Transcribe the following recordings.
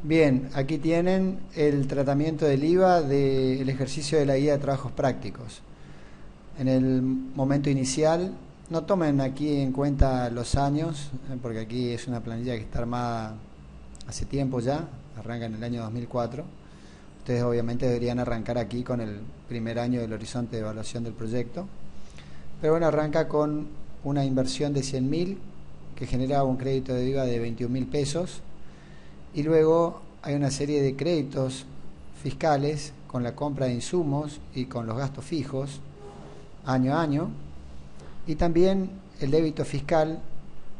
Bien, aquí tienen el tratamiento del IVA del ejercicio de la guía de trabajos prácticos. En el momento inicial, no tomen aquí en cuenta los años, porque aquí es una planilla que está armada hace tiempo ya, arranca en el año 2004. Ustedes obviamente deberían arrancar aquí con el primer año del horizonte de evaluación del proyecto. Pero bueno, arranca con una inversión de 100.000 que genera un crédito de IVA de 21.000 pesos. Y luego hay una serie de créditos fiscales con la compra de insumos y con los gastos fijos año a año, y también el débito fiscal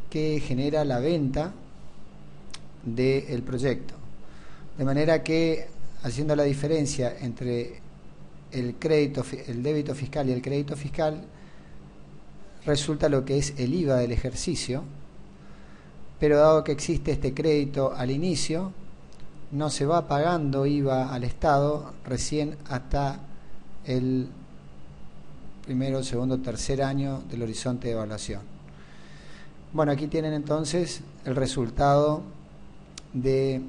que genera la venta del proyecto. De manera que, haciendo la diferencia entre el débito fiscal y el crédito fiscal, resulta lo que es el IVA del ejercicio. Pero dado que existe este crédito al inicio, no se va pagando IVA al Estado recién hasta el primero, segundo, tercer año del horizonte de evaluación. Bueno, aquí tienen entonces el resultado del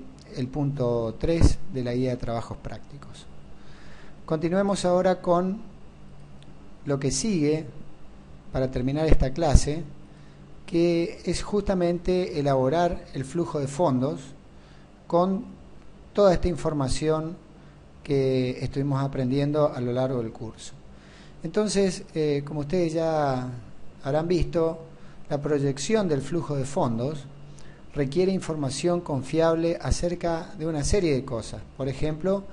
punto 3 de la guía de trabajos prácticos. Continuemos ahora con lo que sigue para terminar esta clase, que es justamente elaborar el flujo de fondos con toda esta información que estuvimos aprendiendo a lo largo del curso. Entonces, como ustedes ya habrán visto, la proyección del flujo de fondos requiere información confiable acerca de una serie de cosas. Por ejemplo,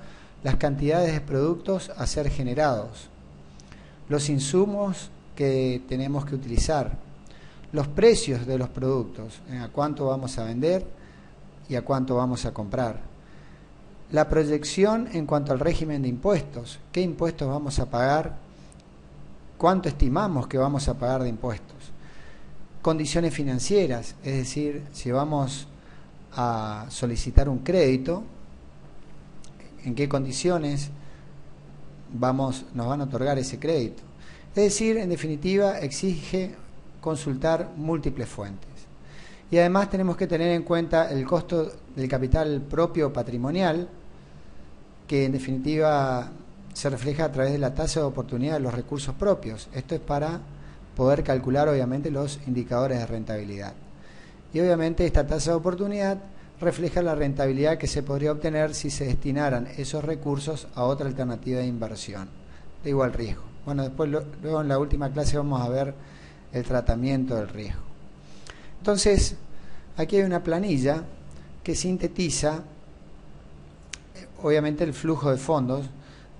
las cantidades de productos a ser generados, los insumos que tenemos que utilizar, los precios de los productos, a cuánto vamos a vender y a cuánto vamos a comprar. La proyección en cuanto al régimen de impuestos, qué impuestos vamos a pagar, cuánto estimamos que vamos a pagar de impuestos. Condiciones financieras, es decir, si vamos a solicitar un crédito, en qué condiciones nos van a otorgar ese crédito. Es decir, en definitiva, exige consultar múltiples fuentes. Y además tenemos que tener en cuenta el costo del capital propio patrimonial, que en definitiva se refleja a través de la tasa de oportunidad de los recursos propios. Esto es para poder calcular obviamente los indicadores de rentabilidad. Y obviamente esta tasa de oportunidad refleja la rentabilidad que se podría obtener si se destinaran esos recursos a otra alternativa de inversión de igual riesgo. Bueno, después luego en la última clase vamos a ver el tratamiento del riesgo. Entonces, aquí hay una planilla que sintetiza obviamente el flujo de fondos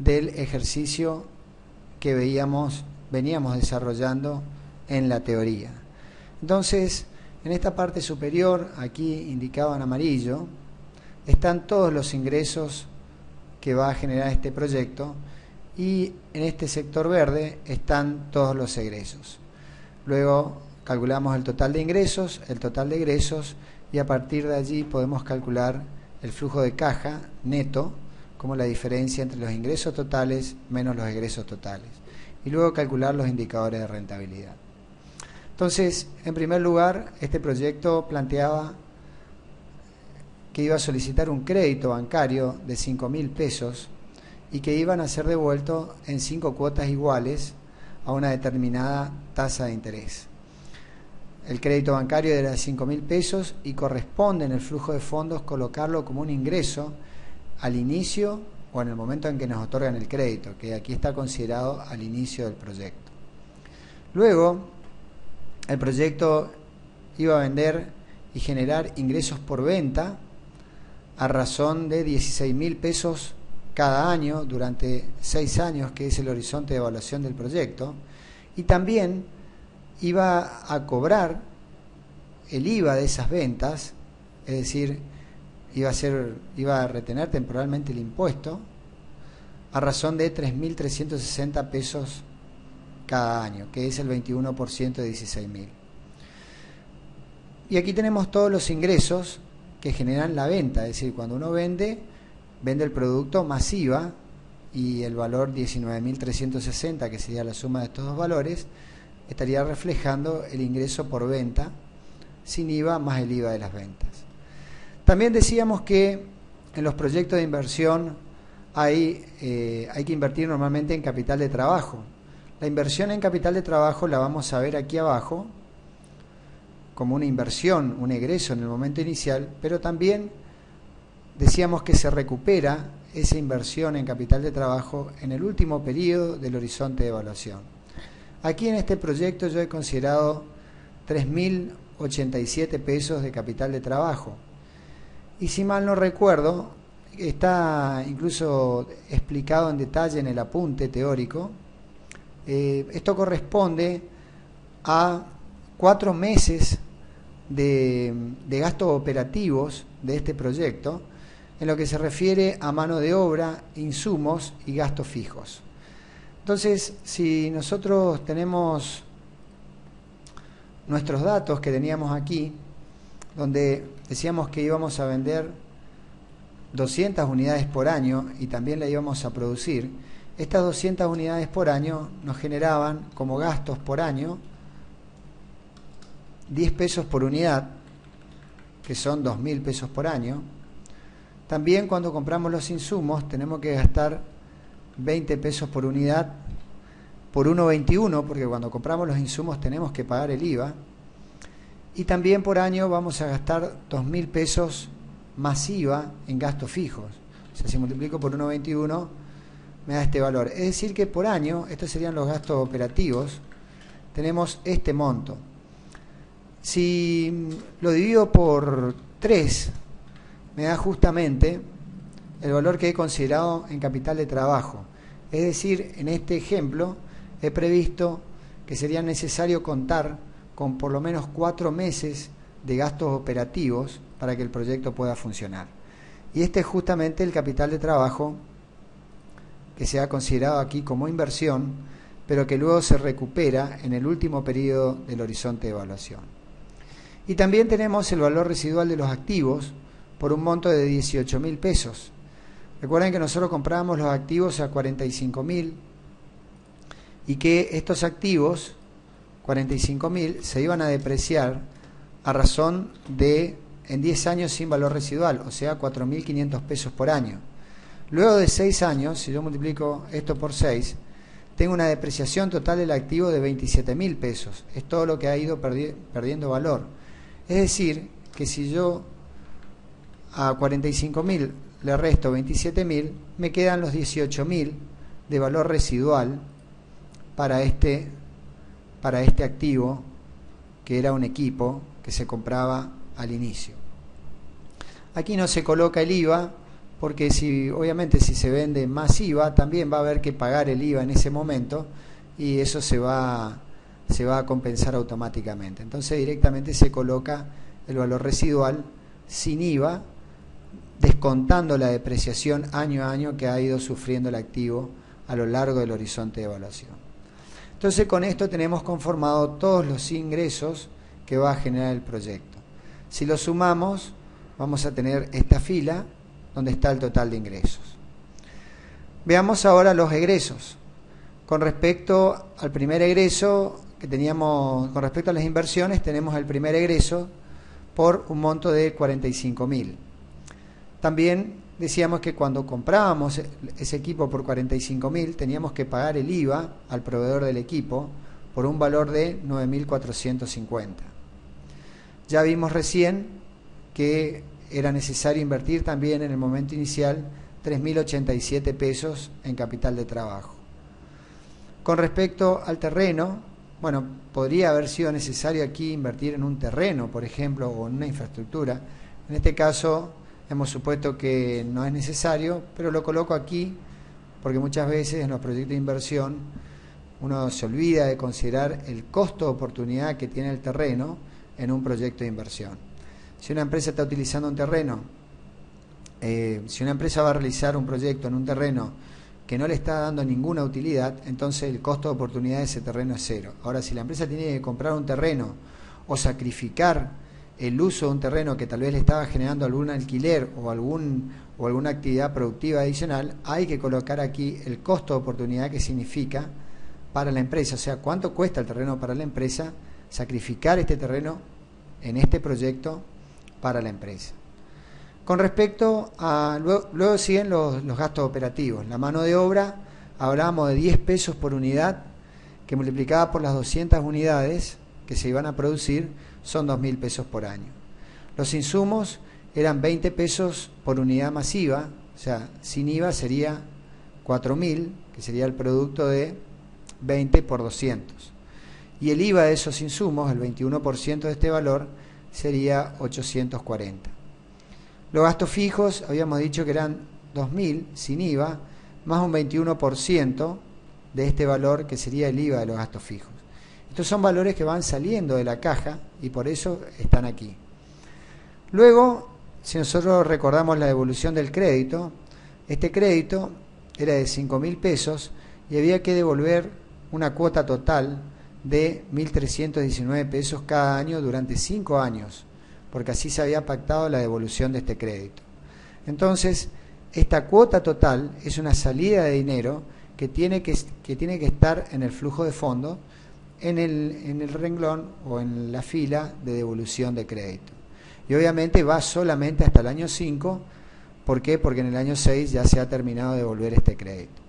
del ejercicio que veníamos desarrollando en la teoría. Entonces, en esta parte superior, aquí indicado en amarillo, están todos los ingresos que va a generar este proyecto, y en este sector verde están todos los egresos. Luego calculamos el total de ingresos, el total de egresos, y a partir de allí podemos calcular el flujo de caja neto como la diferencia entre los ingresos totales menos los egresos totales. Y luego calcular los indicadores de rentabilidad. Entonces, en primer lugar, este proyecto planteaba que iba a solicitar un crédito bancario de 5.000 pesos y que iban a ser devueltos en 5 cuotas iguales a una determinada tasa de interés. El crédito bancario era de 5.000 pesos y corresponde en el flujo de fondos colocarlo como un ingreso al inicio o en el momento en que nos otorgan el crédito, que aquí está considerado al inicio del proyecto. Luego, el proyecto iba a vender y generar ingresos por venta a razón de 16.000 pesos cada año durante 6 años, que es el horizonte de evaluación del proyecto, y también iba a cobrar el IVA de esas ventas, es decir, iba a retener temporalmente el impuesto a razón de 3.360 pesos cada año, que es el 21% de 16.000. Y aquí tenemos todos los ingresos que generan la venta, es decir, cuando uno vende el producto más IVA, y el valor 19.360, que sería la suma de estos dos valores, estaría reflejando el ingreso por venta sin IVA más el IVA de las ventas. También decíamos que en los proyectos de inversión hay que invertir normalmente en capital de trabajo. La inversión en capital de trabajo la vamos a ver aquí abajo como una inversión, un egreso en el momento inicial, pero también decíamos que se recupera esa inversión en capital de trabajo en el último periodo del horizonte de evaluación. Aquí en este proyecto yo he considerado 3.087 pesos de capital de trabajo. Y si mal no recuerdo, está incluso explicado en detalle en el apunte teórico. Esto corresponde a 4 meses de gastos operativos de este proyecto, en lo que se refiere a mano de obra, insumos y gastos fijos. Entonces, si nosotros tenemos nuestros datos que teníamos aquí, donde decíamos que íbamos a vender 200 unidades por año y también la íbamos a producir, estas 200 unidades por año nos generaban como gastos por año 10 pesos por unidad, que son 2.000 pesos por año. También cuando compramos los insumos tenemos que gastar 20 pesos por unidad por 1,21, porque cuando compramos los insumos tenemos que pagar el IVA. Y también por año vamos a gastar 2.000 pesos más IVA en gastos fijos. O sea, si multiplico por 1,21 me da este valor. Es decir que por año, estos serían los gastos operativos, tenemos este monto. Si lo divido por 3, me da justamente el valor que he considerado en capital de trabajo. Es decir, en este ejemplo he previsto que sería necesario contar con por lo menos 4 meses de gastos operativos para que el proyecto pueda funcionar. Y este es justamente el capital de trabajo que se ha considerado aquí como inversión, pero que luego se recupera en el último periodo del horizonte de evaluación. Y también tenemos el valor residual de los activos por un monto de 18.000 pesos. Recuerden que nosotros comprábamos los activos a 45.000 y que estos activos, 45.000, se iban a depreciar a razón de en 10 años sin valor residual, o sea, 4.500 pesos por año. Luego de 6 años, si yo multiplico esto por 6, tengo una depreciación total del activo de 27.000 pesos. Es todo lo que ha ido perdiendo valor. Es decir, que si yo a 45.000 le resto 27.000, me quedan los 18.000 de valor residual para este activo, que era un equipo que se compraba al inicio. Aquí no se coloca el IVA, porque obviamente si se vende más IVA, también va a haber que pagar el IVA en ese momento, y eso se va a compensar automáticamente. Entonces directamente se coloca el valor residual sin IVA, descontando la depreciación año a año que ha ido sufriendo el activo a lo largo del horizonte de evaluación. Entonces con esto tenemos conformado todos los ingresos que va a generar el proyecto. Si lo sumamos, vamos a tener esta fila donde está el total de ingresos. Veamos ahora los egresos. Con respecto al primer egreso que teníamos, con respecto a las inversiones, tenemos el primer egreso por un monto de 45.000. También decíamos que cuando comprábamos ese equipo por 45.000 teníamos que pagar el IVA al proveedor del equipo por un valor de 9.450. Ya vimos recién que era necesario invertir también en el momento inicial 3.087 pesos en capital de trabajo. Con respecto al terreno, bueno, podría haber sido necesario aquí invertir en un terreno, por ejemplo, o en una infraestructura. En este caso hemos supuesto que no es necesario, pero lo coloco aquí porque muchas veces en los proyectos de inversión uno se olvida de considerar el costo de oportunidad que tiene el terreno en un proyecto de inversión. Si una empresa está utilizando un terreno, si una empresa va a realizar un proyecto en un terreno que no le está dando ninguna utilidad, entonces el costo de oportunidad de ese terreno es cero. Ahora, si la empresa tiene que comprar un terreno o sacrificar el uso de un terreno que tal vez le estaba generando algún alquiler o alguna actividad productiva adicional, hay que colocar aquí el costo de oportunidad que significa para la empresa, o sea, cuánto cuesta el terreno para la empresa, sacrificar este terreno en este proyecto para la empresa. Con respecto a, luego siguen los gastos operativos. La mano de obra, hablábamos de 10 pesos por unidad, que multiplicada por las 200 unidades que se iban a producir, son 2.000 pesos por año. Los insumos eran 20 pesos por unidad masiva, o sea, sin IVA sería 4.000, que sería el producto de 20 por 200. Y el IVA de esos insumos, el 21% de este valor, sería 840. Los gastos fijos, habíamos dicho que eran 2.000 sin IVA, más un 21% de este valor que sería el IVA de los gastos fijos. Estos son valores que van saliendo de la caja y por eso están aquí. Luego, si nosotros recordamos la devolución del crédito, este crédito era de 5.000 pesos y había que devolver una cuota total de 1.319 pesos cada año durante 5 años, porque así se había pactado la devolución de este crédito. Entonces, esta cuota total es una salida de dinero que tiene que estar en el flujo de fondos, en el renglón o en la fila de devolución de crédito. Y obviamente va solamente hasta el año 5, ¿por qué? Porque en el año 6 ya se ha terminado de devolver este crédito.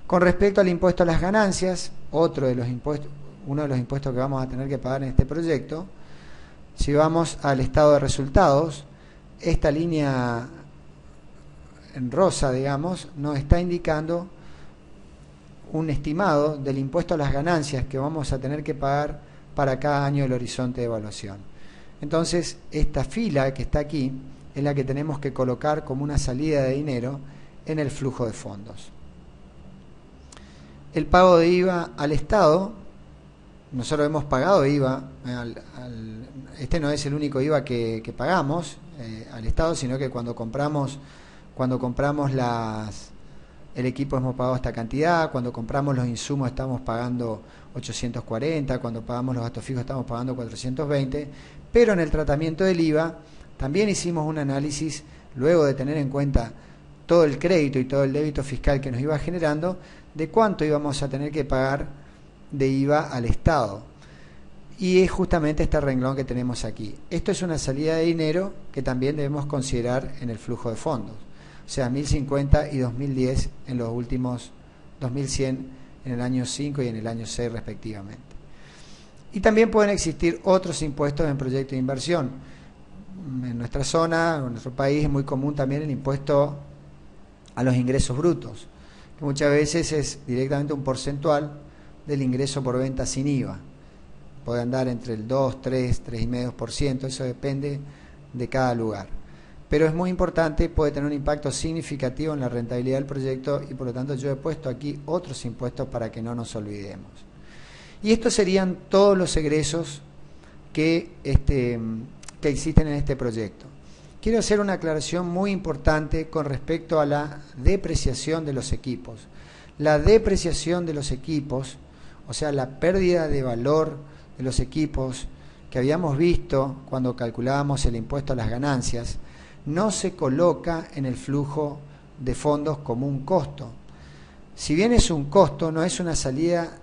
Con respecto al impuesto a las ganancias, uno de los impuestos que vamos a tener que pagar en este proyecto, si vamos al estado de resultados, esta línea en rosa, digamos, nos está indicando un estimado del impuesto a las ganancias que vamos a tener que pagar para cada año del horizonte de evaluación. Entonces, esta fila que está aquí es la que tenemos que colocar como una salida de dinero en el flujo de fondos. El pago de IVA al Estado, nosotros hemos pagado IVA, este no es el único IVA que pagamos al Estado, sino que cuando compramos el equipo hemos pagado esta cantidad, cuando compramos los insumos estamos pagando 840, cuando pagamos los gastos fijos estamos pagando 420, pero en el tratamiento del IVA también hicimos un análisis, luego de tener en cuenta todo el crédito y todo el débito fiscal que nos iba generando, de cuánto íbamos a tener que pagar de IVA al Estado. Y es justamente este renglón que tenemos aquí. Esto es una salida de dinero que también debemos considerar en el flujo de fondos. O sea, 1050 y 2010 en los últimos 2100 en el año 5 y en el año 6 respectivamente. Y también pueden existir otros impuestos en proyectos de inversión. En nuestra zona, en nuestro país, es muy común también el impuesto a los ingresos brutos, que muchas veces es directamente un porcentual del ingreso por venta sin IVA. Puede andar entre el 2, 3, 3,5%, eso depende de cada lugar. Pero es muy importante, puede tener un impacto significativo en la rentabilidad del proyecto y por lo tanto yo he puesto aquí otros impuestos para que no nos olvidemos. Y estos serían todos los egresos que existen en este proyecto. Quiero hacer una aclaración muy importante con respecto a la depreciación de los equipos. La depreciación de los equipos, o sea, la pérdida de valor de los equipos que habíamos visto cuando calculábamos el impuesto a las ganancias, no se coloca en el flujo de fondos como un costo. Si bien es un costo, no es una salida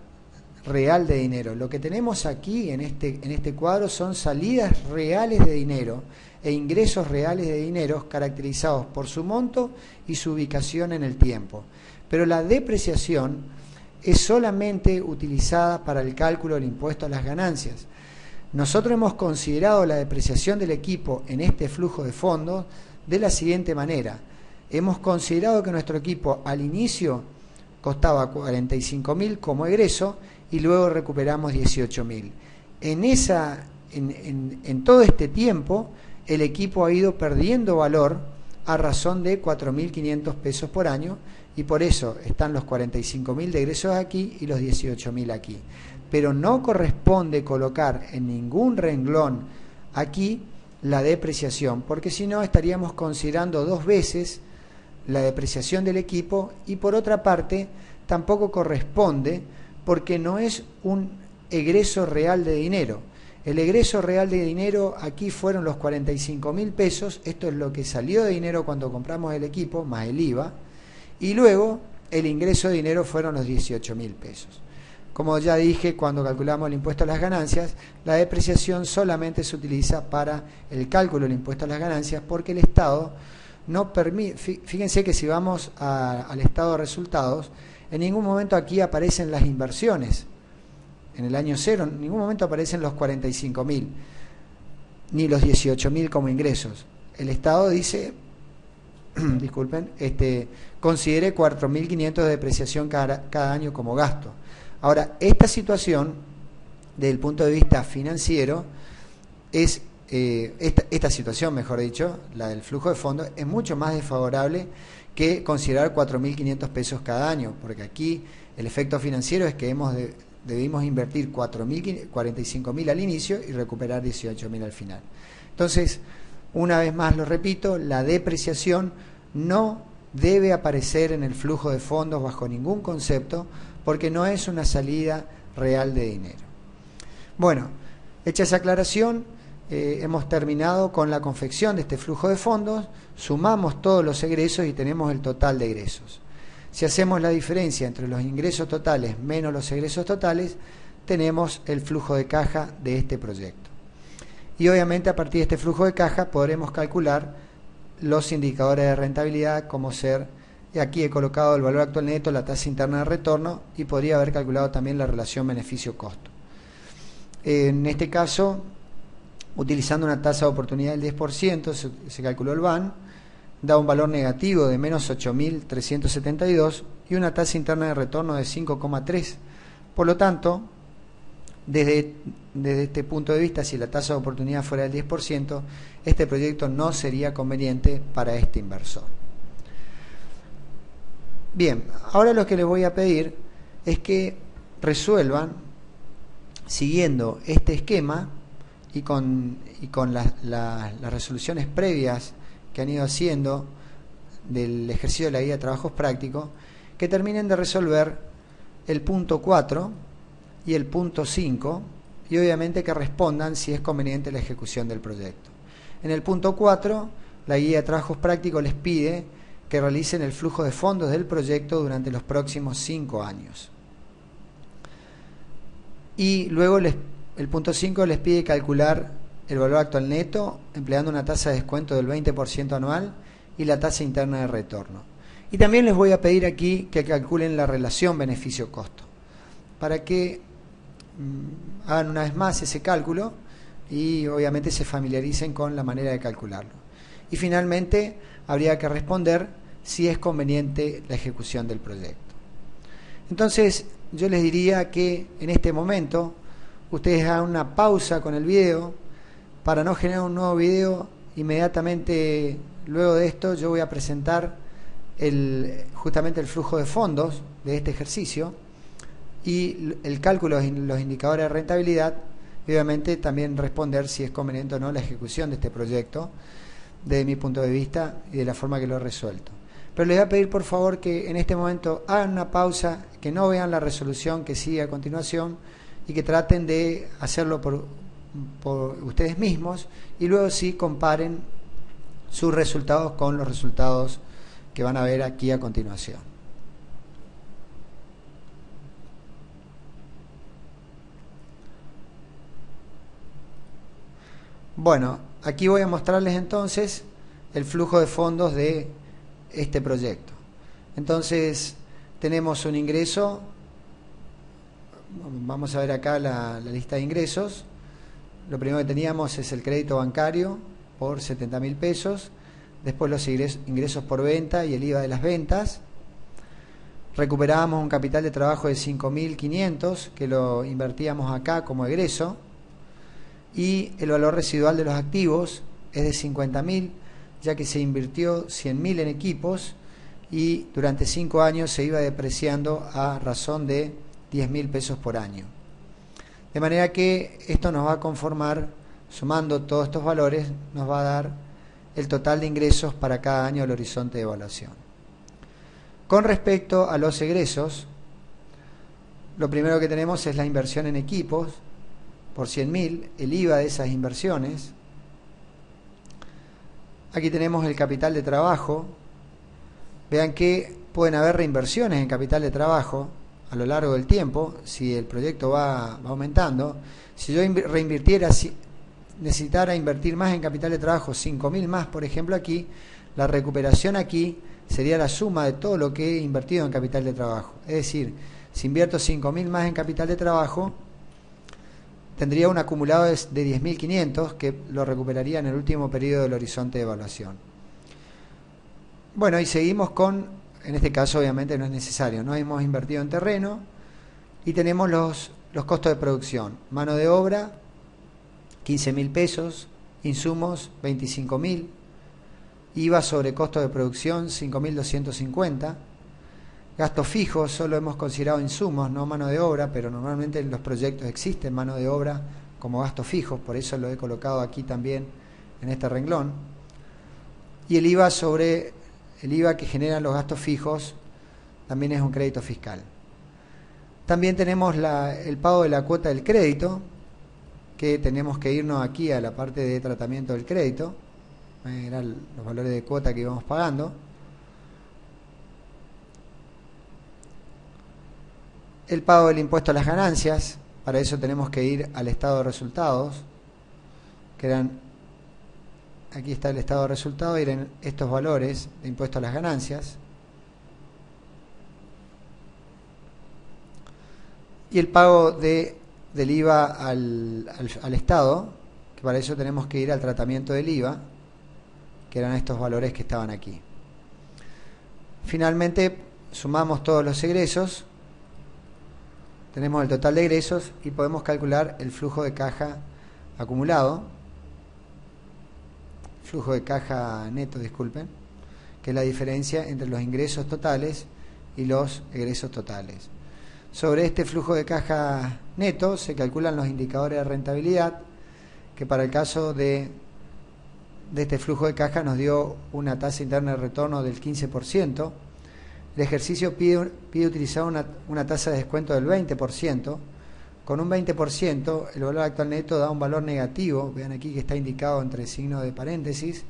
real de dinero. Lo que tenemos aquí en este cuadro son salidas reales de dinero e ingresos reales de dinero caracterizados por su monto y su ubicación en el tiempo. Pero la depreciación es solamente utilizada para el cálculo del impuesto a las ganancias. Nosotros hemos considerado la depreciación del equipo en este flujo de fondos de la siguiente manera. Hemos considerado que nuestro equipo al inicio costaba 45.000 como egreso y luego recuperamos 18.000. En todo este tiempo el equipo ha ido perdiendo valor a razón de 4.500 pesos por año y por eso están los 45.000 de egresos aquí y los 18.000 aquí. Pero no corresponde colocar en ningún renglón aquí la depreciación, porque si no estaríamos considerando dos veces la depreciación del equipo y por otra parte tampoco corresponde porque no es un egreso real de dinero. El egreso real de dinero aquí fueron los 45.000 pesos, esto es lo que salió de dinero cuando compramos el equipo, más el IVA, y luego el ingreso de dinero fueron los 18.000 pesos. Como ya dije, cuando calculamos el impuesto a las ganancias, la depreciación solamente se utiliza para el cálculo del impuesto a las ganancias, porque el Estado no permite. Fíjense que si vamos al estado de resultados, en ningún momento aquí aparecen las inversiones. En el año cero, en ningún momento aparecen los 45.000, ni los 18.000 como ingresos. El Estado dice, disculpen, considere 4.500 de depreciación cada año como gasto. Ahora, esta situación, desde el punto de vista financiero, es esta situación, mejor dicho, la del flujo de fondos, es mucho más desfavorable que considerar 4.500 pesos cada año, porque aquí el efecto financiero es que debimos invertir 45.000 al inicio y recuperar 18.000 al final. Entonces, una vez más lo repito, la depreciación no debe aparecer en el flujo de fondos bajo ningún concepto, porque no es una salida real de dinero. Bueno, hecha esa aclaración, hemos terminado con la confección de este flujo de fondos, sumamos todos los egresos y tenemos el total de egresos. Si hacemos la diferencia entre los ingresos totales menos los egresos totales, tenemos el flujo de caja de este proyecto. Y obviamente a partir de este flujo de caja podremos calcular los indicadores de rentabilidad, como ser, y aquí he colocado el valor actual neto, la tasa interna de retorno, y podría haber calculado también la relación beneficio-costo. En este caso, utilizando una tasa de oportunidad del 10%, se calculó el BAN, da un valor negativo de menos 8.372 y una tasa interna de retorno de 5,3. Por lo tanto, desde este punto de vista, si la tasa de oportunidad fuera del 10%, este proyecto no sería conveniente para este inversor. Bien, ahora lo que les voy a pedir es que resuelvan siguiendo este esquema y con las resoluciones previas que han ido haciendo del ejercicio de la guía de trabajos prácticos, que terminen de resolver el punto 4 y el punto 5, y obviamente que respondan si es conveniente la ejecución del proyecto. En el punto 4, la guía de trabajos prácticos les pide que realicen el flujo de fondos del proyecto durante los próximos 5 años. Y luego el punto 5 les pide calcular el valor actual neto empleando una tasa de descuento del 20% anual y la tasa interna de retorno. Y también les voy a pedir aquí que calculen la relación beneficio-costo, para que hagan una vez más ese cálculo y obviamente se familiaricen con la manera de calcularlo. Y finalmente habría que responder si es conveniente la ejecución del proyecto. Entonces yo les diría que en este momento ustedes hagan una pausa con el video para no generar un nuevo video. Inmediatamente luego de esto yo voy a presentar justamente el flujo de fondos de este ejercicio y el cálculo de los indicadores de rentabilidad, y obviamente también responder si es conveniente o no la ejecución de este proyecto desde mi punto de vista y de la forma que lo he resuelto. Pero les voy a pedir por favor que en este momento hagan una pausa, que no vean la resolución que sigue a continuación y que traten de hacerlo por ustedes mismos y luego sí comparen sus resultados con los resultados que van a ver aquí a continuación. Bueno, aquí voy a mostrarles entonces el flujo de fondos de este proyecto. Entonces tenemos un ingreso, vamos a ver acá la lista de ingresos. Lo primero que teníamos es el crédito bancario por 70.000 pesos, después los ingresos por venta y el IVA de las ventas. Recuperábamos un capital de trabajo de 5.500 que lo invertíamos acá como egreso, y el valor residual de los activos es de 50.000, ya que se invirtió 100.000 en equipos y durante 5 años se iba depreciando a razón de 10.000 pesos por año. De manera que esto nos va a conformar, sumando todos estos valores, nos va a dar el total de ingresos para cada año del horizonte de evaluación. Con respecto a los egresos, lo primero que tenemos es la inversión en equipos por 100.000, el IVA de esas inversiones. Aquí tenemos el capital de trabajo. Vean que pueden haber reinversiones en capital de trabajo. a lo largo del tiempo, si el proyecto va aumentando, si yo necesitara invertir más en capital de trabajo, 5.000 más, por ejemplo, aquí, la recuperación aquí sería la suma de todo lo que he invertido en capital de trabajo. Es decir, si invierto 5.000 más en capital de trabajo, tendría un acumulado de 10.500 que lo recuperaría en el último periodo del horizonte de evaluación. Bueno, y seguimos con, en este caso obviamente no es necesario, no hemos invertido en terreno y tenemos los costos de producción. Mano de obra, 15.000 pesos, insumos, 25.000, IVA sobre costo de producción, 5.250, gastos fijos, solo hemos considerado insumos, no mano de obra, pero normalmente en los proyectos existen mano de obra como gastos fijos, por eso lo he colocado aquí también en este renglón. Y el IVA que generan los gastos fijos también es un crédito fiscal. También tenemos el pago de la cuota del crédito, que tenemos que irnos aquí a la parte de tratamiento del crédito. Eran los valores de cuota que íbamos pagando. El pago del impuesto a las ganancias, para eso tenemos que ir al estado de resultados, que eran, aquí está el estado de resultados, eran estos valores de impuesto a las ganancias. Y el pago del IVA al Estado, que para eso tenemos que ir al tratamiento del IVA, que eran estos valores que estaban aquí. Finalmente, sumamos todos los egresos, tenemos el total de egresos y podemos calcular el flujo de caja acumulado, flujo de caja neto, disculpen, que es la diferencia entre los ingresos totales y los egresos totales. Sobre este flujo de caja neto se calculan los indicadores de rentabilidad, que para el caso de este flujo de caja nos dio una tasa interna de retorno del 15%. El ejercicio pide utilizar una tasa de descuento del 20%. Con un 20% el valor actual neto da un valor negativo, vean aquí que está indicado entre signos de paréntesis,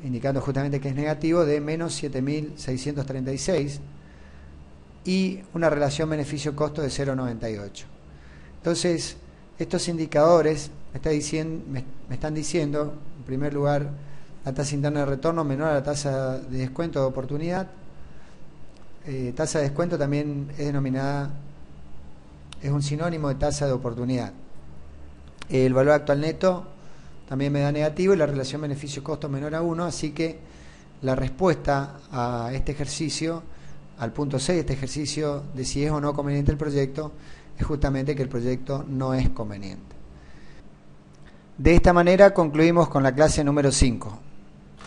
indicando justamente que es negativo, de menos 7.636 y una relación beneficio-costo de 0,98. Entonces, estos indicadores me están diciendo, en primer lugar, la tasa interna de retorno menor a la tasa de descuento de oportunidad. Tasa de descuento también es denominada, es un sinónimo de tasa de oportunidad. El valor actual neto también me da negativo y la relación beneficio-costo menor a 1, así que la respuesta a este ejercicio, al punto 6 de este ejercicio de si es o no conveniente el proyecto, es justamente que el proyecto no es conveniente. De esta manera concluimos con la clase número 5.